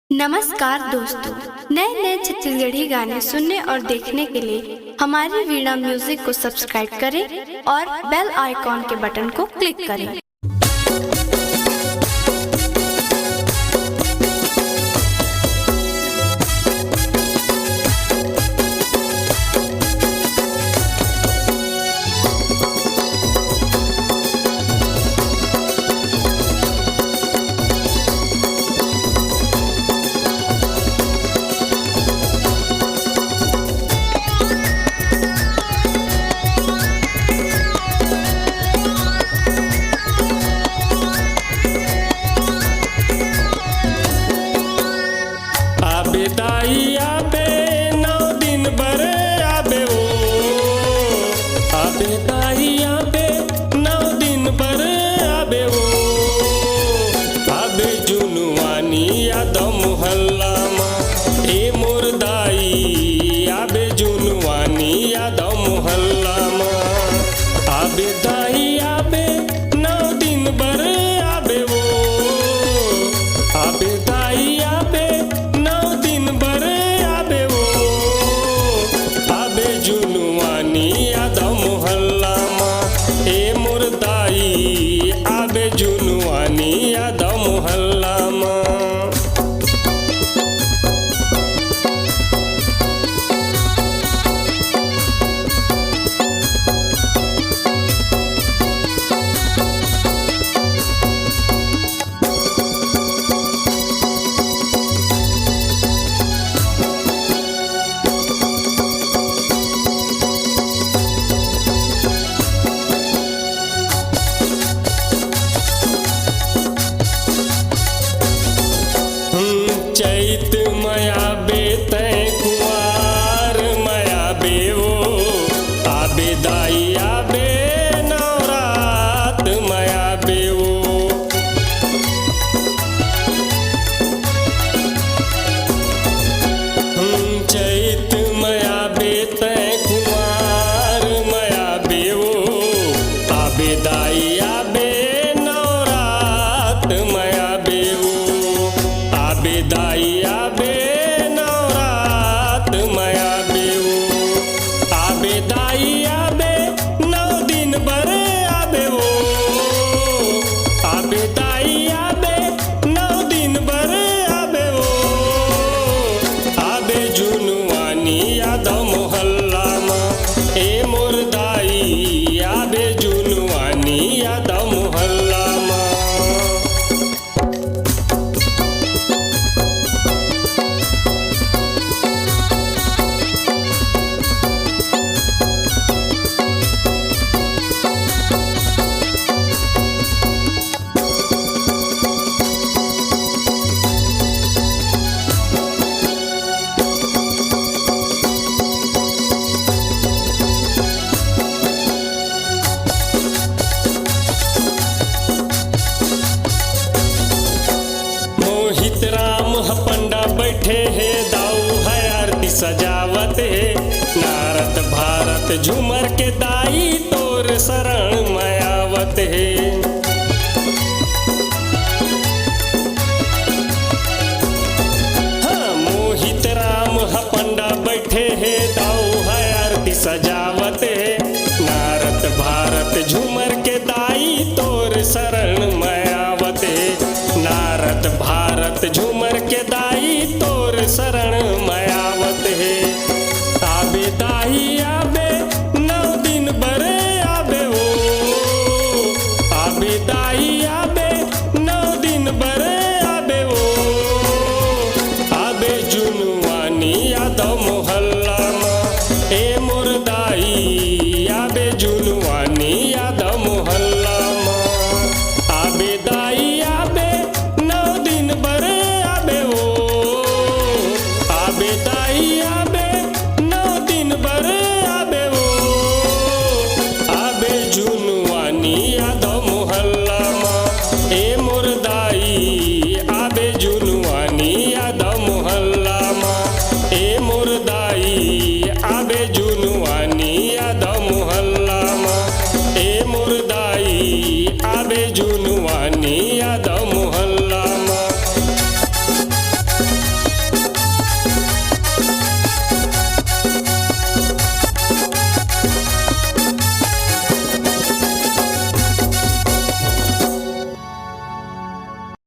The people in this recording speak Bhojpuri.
नमस्कार दोस्तों, नए नए छत्तीसगढ़ी गाने सुनने और देखने के लिए हमारी वीणा म्यूजिक को सब्सक्राइब करें और बेल आइकॉन के बटन को क्लिक करें। दाई आबे 9 दिन बर आबे वो आबे दाई आबे 9 दिन बर आबे वो आबे जुनवानी याद मोहल्ला मा ए मोर दाई आबे जुनवानी याद मोहल्ला मा आबे दाई आबे 9 दिन बर आबे वो आबे दाई आबे जुनवानी याद मोहल्ला मा ए मोर दाई आबे जुनवानी याद मोहल्ला मा। चैत मया बेते कुआर मया बेवो आबे दाई आबे नवरात मया बेवो चैत मया बेते कुआर मया बेवो आबे दाई आबे नवरात मया बेवो आबे दाई आबे नवरात मया बेवो आबे दाई आबे 9 दिन बर आबे वो आबे दाई आबे 9 दिन बर आबे वो आबे जुनवानी याद मोहल्ला मा ए मोर दाई आबे जुनवानी याद मोहल्ला मा। मोहित राम पंडा बैठे है दाऊ है आरती सजावत है नारद भारत झूमर के दाई तोर शरण मयावत है। हाँ मोहित राम पंडा बैठे है दाऊ है आरती सजावत है नारद भारत झूमर के दाई तोर शरण मयावत है नारद भारत झूमर के दाई तोर शरण मया